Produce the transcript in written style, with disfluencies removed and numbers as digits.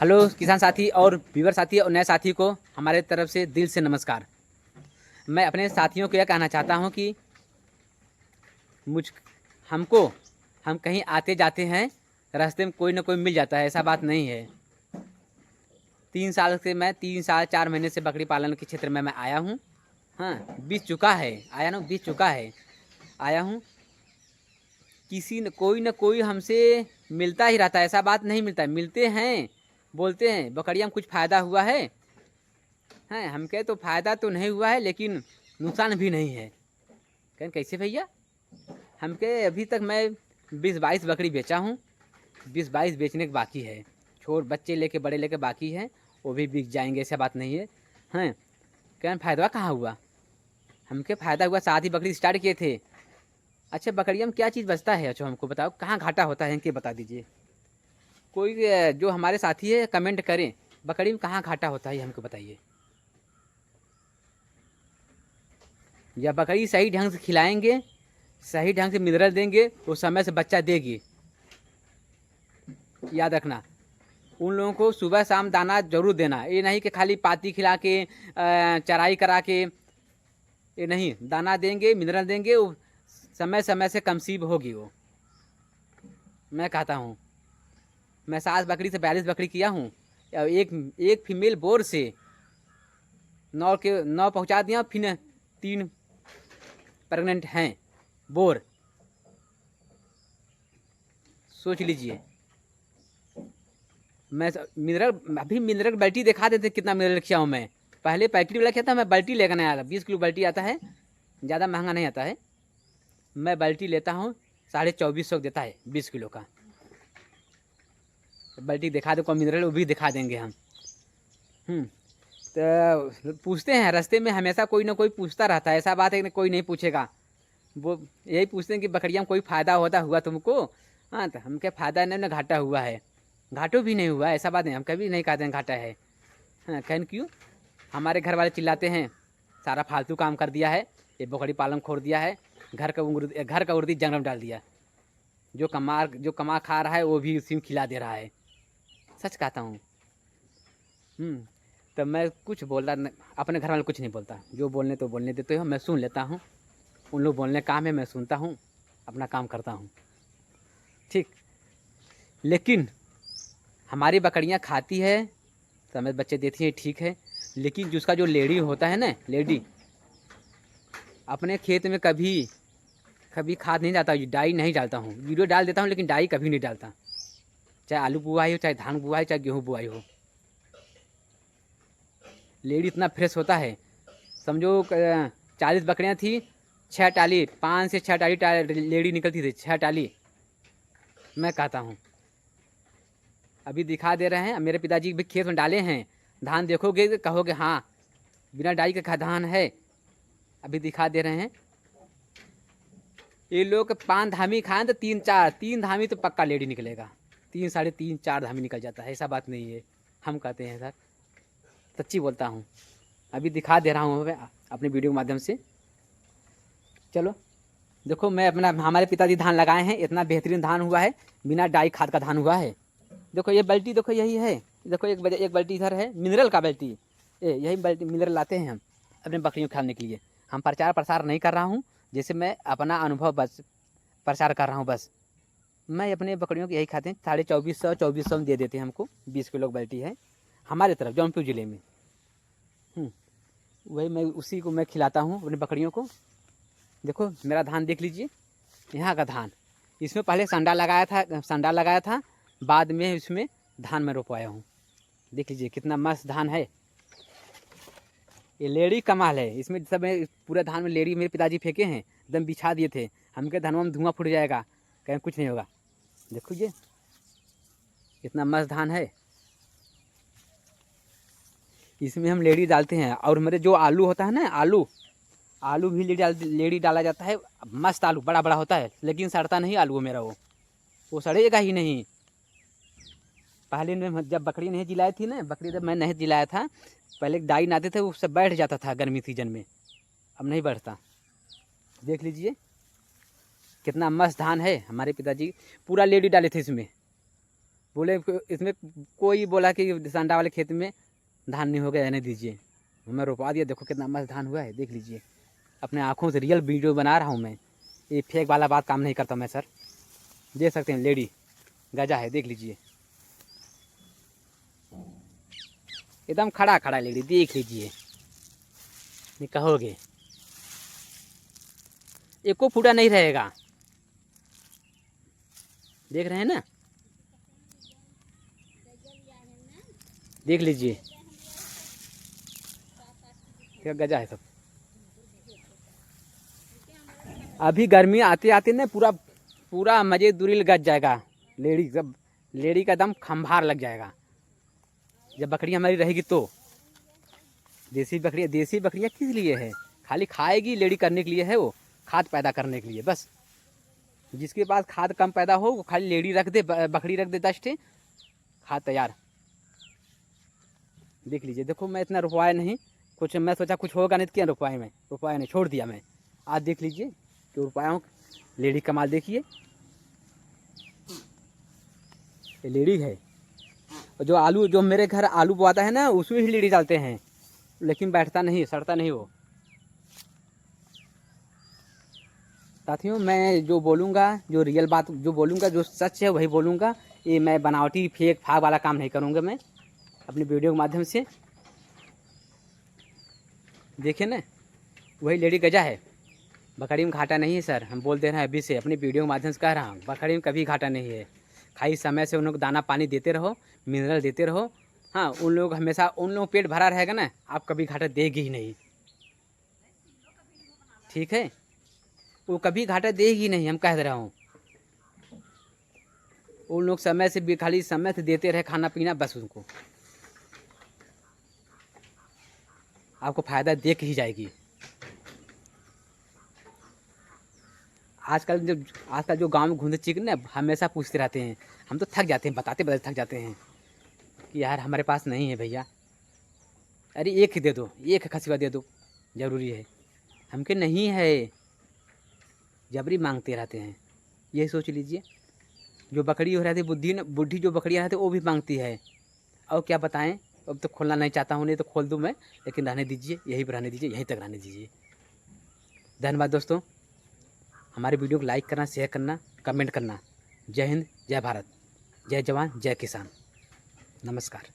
Hello किसान साथी और व्यूवर साथी और नए साथी को हमारे तरफ से दिल से नमस्कार। मैं अपने साथियों को यह कहना चाहता हूं कि मुझ हमको हम कहीं आते जाते हैं, रास्ते में कोई ना कोई मिल जाता है, ऐसा बात नहीं है। 3 साल 4 महीने से बकरी पालन के क्षेत्र में मैं आया हूँ। हाँ, बीत चुका है आया हूँ। कोई ना कोई हमसे मिलता ही रहता है, ऐसा बात नहीं मिलता है, मिलते हैं, बोलते हैं बकरियाँ में कुछ फ़ायदा हुआ है। हैं हम कहे तो फ़ायदा तो नहीं हुआ है, लेकिन नुकसान भी नहीं है। कहें कैसे भैया? हम कहे अभी तक मैं 20-22 बकरी बेचा हूँ, 20-22 बेचने के बाकी है। छोट बच्चे लेके बड़े लेके बाकी है, वो भी बिक जाएंगे, ऐसा बात नहीं है। हैं कहें फ़ायदा कहाँ हुआ? हमके फ़ायदा हुआ, 7 ही बकरी स्टार्ट किए थे। अच्छा, बकरियों में क्या चीज़ बचता है? अच्छा हमको बताओ, कहाँ घाटा होता है इनके बता दीजिए। कोई जो हमारे साथी है कमेंट करें, बकरी में कहाँ घाटा होता है हमको बताइए। या बकरी सही ढंग से खिलाएंगे, सही ढंग से मिनरल देंगे, वो समय से बच्चा देगी। याद रखना, उन लोगों को सुबह शाम दाना जरूर देना। ये नहीं कि खाली पाती खिला के चराई करा के, ये नहीं, दाना देंगे, मिनरल देंगे, वो समय समय से कमसीब होगी। वो मैं कहता हूँ, मैं 7 बकरी से 42 बकरी किया हूँ। एक फीमेल बोर से 9 पहुँचा दिया, फिर 3 प्रेग्नेंट हैं बोर। सोच लीजिए। मैं मिनरल बाल्टी दिखा देते कितना मिनरल खिया हूँ मैं। पहले पैकेट वाला क्या था, मैं बाल्टी लेकर नहीं आता। 20 किलो बाल्टी आता है, ज़्यादा महंगा नहीं आता है। मैं बाल्टी लेता हूँ, 2450 देता है 20 किलो का। बाल्टी दिखा दो, कौन मिनरल वो भी दिखा देंगे हम। तो पूछते हैं रास्ते में, हमेशा कोई ना कोई पूछता रहता है, ऐसा बात है कि कोई नहीं पूछेगा। वो यही पूछते हैं कि बकरियाँ में कोई फ़ायदा हुआ तुमको? हाँ, तो हम क्या फ़ायदा नहीं ना, घाटा हुआ है। घाटों भी नहीं हुआ, ऐसा बात नहीं, हम कभी नहीं कहते हैं घाटा है। हाँ, कहन क्यों? हमारे घर वाले चिल्लाते हैं सारा फालतू काम कर दिया है, ये बकरी पालन खोल दिया है, घर का उर्दी जंगल में डाल दिया। जो कमा खा रहा है वो भी उसी में खिला दे रहा है। सच कहता हूँ। तब मैं कुछ बोलता अपने घर वाले कुछ नहीं बोलता, जो बोलने तो बोलने देते हो, मैं सुन लेता हूँ। उन लोग बोलने काम है, मैं सुनता हूँ, अपना काम करता हूँ, ठीक। लेकिन हमारी बकरियाँ खाती है, समय बच्चे देती है, ठीक है। लेकिन जिसका जो लेडी होता है ना, लेडी अपने खेत में कभी खाद नहीं डालता, डाई नहीं डालता हूँ। वीडियो डाल देता हूँ, लेकिन डाई कभी नहीं डालता। चाहे आलू बुआई हो, चाहे धान बुआई, चाहे गेहूँ बुआई हो। लेडी इतना फ्रेश होता है, समझो 40 बकरियाँ थी, 6 टाली, 5 से 6 टाली लेडी निकलती थी, 6 टाली। मैं कहता हूँ अभी दिखा दे रहे हैं, मेरे पिताजी भी खेत में डाले हैं धान, देखोगे तो कहोगे हाँ बिना डाई का धान है। अभी दिखा दे रहे हैं। ये लोग 5 धामी खाएं तो 3 धामी तो पक्का लेडी निकलेगा। 3, 3.5, 4 धामी निकल जाता है, ऐसा बात नहीं है। हम कहते हैं सर, सच्ची बोलता हूँ। अभी दिखा दे रहा हूँ मैं अपने वीडियो के माध्यम से। चलो देखो, मैं हमारे पिताजी धान लगाए हैं, इतना बेहतरीन धान हुआ है, बिना डाई खाद का धान हुआ है। देखो ये बाल्टी, देखो यही है, देखो एक बाल्टी इधर है मिनरल का बाल्टी। यही बाल्टी मिनरल लाते हैं हम अपने बकरियों को खाने के लिए। हम प्रचार प्रसार नहीं कर रहा हूँ, जैसे मैं अपना अनुभव बस प्रचार कर रहा हूँ। बस मैं अपने बकरियों को यही खाते हैं, 2450 में दे देते हैं हमको। 20 किलो बाल्टी है हमारे तरफ जौनपुर ज़िले में। वही मैं उसी को मैं खिलाता हूँ अपने बकरियों को। देखो मेरा धान देख लीजिए, यहाँ का धान, इसमें पहले संडा लगाया था, बाद में इसमें धान में रोपवाया हूँ। देख लीजिए कितना मस्त धान है। ये लेड़ी कमाल है, इसमें सब पूरे धान में लेड़ी मेरे पिताजी फेंके हैं, एकदम बिछा दिए थे। हम के धानों में धुआं फूट जाएगा, कहीं कुछ नहीं होगा। देखो ये कितना मस्त धान है, इसमें हम लेड़ी डालते हैं। और मेरे जो आलू होता है ना, आलू भी लेड़ी डाला जाता है। मस्त आलू बड़ा बड़ा होता है, लेकिन सड़ता नहीं आलू मेरा, वो सड़ेगा ही नहीं। पहले में जब बकरी नहीं जिलाई थी ना, बकरी जब मैं नहीं जिलाया था, पहले डाई नाते थे, उससे बैठ जाता था गर्मी सीजन में, अब नहीं बैठता। देख लीजिए कितना मस्त धान है। हमारे पिताजी पूरा लेडी डाले थे इसमें, बोले इसमें कोई बोला कि सांडा वाले खेत में धान नहीं हो गया, रहने दीजिए। मैं रोपा दिया, देखो कितना मस्त धान हुआ है, देख लीजिए अपने आँखों से, रियल वीडियो बना रहा हूँ मैं, ये फेक वाला बात काम नहीं करता मैं सर। देख सकते हैं लेडी गजा है, देख लीजिए एकदम खड़ा खड़ा लेडी, देख लीजिए। नहीं कहोगे एको फूटा नहीं रहेगा, देख रहे हैं ना, देख लीजिए क्या गजा है सब। अभी गर्मी आते आते ना पूरा पूरा मजे दुरिल गज जाएगा लेडी, सब लेडी का दम खंभार लग जाएगा जब बकरी हमारी रहेगी तो। देसी बकरियाँ किस लिए है? खाली खाएगी लेडी करने के लिए है, वो खाद पैदा करने के लिए बस। जिसके पास खाद कम पैदा हो वो खाली लेडी रख दे, बकरी रख दे 10 ठे, खाद तैयार। देख लीजिए, देखो मैं इतना रुपवाया नहीं, कुछ मैं सोचा कुछ होगा नहीं, क्या रुपवाए, मैं रुपवाया नहीं, छोड़ दिया मैं। आज देख लीजिए क्यों रुपवाया हूँ, लेडी कमाल देखिए, ये लेडी है। और जो आलू, जो मेरे घर आलू बोआता है ना, उसमें ही लेडी डालते हैं, लेकिन बैठता नहीं, सड़ता नहीं वो। साथियों मैं जो बोलूँगा, जो रियल बात जो बोलूँगा, जो सच है वही बोलूँगा। ये मैं बनावटी फेक फाग वाला काम नहीं करूँगा मैं अपनी वीडियो के माध्यम से। देखिए ना, वही लेडी गजा है, बकरी में घाटा नहीं है सर, हम बोल दे रहे हैं अभी से, अपनी वीडियो के माध्यम से कह रहा हूँ, बकरी में कभी घाटा नहीं है। खाली समय से उन लोग दाना पानी देते रहो, मिनरल देते रहो। हाँ, उन लोग हमेशा, उन लोग पेट भरा रहेगा ना, आप कभी घाटा देगी ही नहीं, ठीक है, वो कभी घाटा देगी नहीं, हम कह रहा हूँ। उन लोग समय से भी, खाली समय से देते रहे खाना पीना, बस उनको आपको फ़ायदा दे के ही जाएगी। आजकल जो गांव में घूमते चिकन ना हमेशा पूछते रहते हैं, हम तो थक जाते हैं, बताते बताते थक जाते हैं कि यार हमारे पास नहीं है भैया, अरे एक ही दे दो, एक खसीवा दे दो, ज़रूरी है, हमके नहीं है, जबरी मांगते रहते हैं। ये सोच लीजिए, जो बकरी हो रहती बुढ़ी जो बकरियाँ रहती वो भी मांगती है। और क्या बताएं, अब तो खोलना नहीं चाहता हूँ, नहीं तो खोल दूँ मैं, लेकिन रहने दीजिए, यहीं पर रहने दीजिए, यहीं तक रहने दीजिए। धन्यवाद दोस्तों, हमारे वीडियो को लाइक करना, शेयर करना, कमेंट करना। जय हिंद, जय भारत, जय जवान, जय किसान, नमस्कार।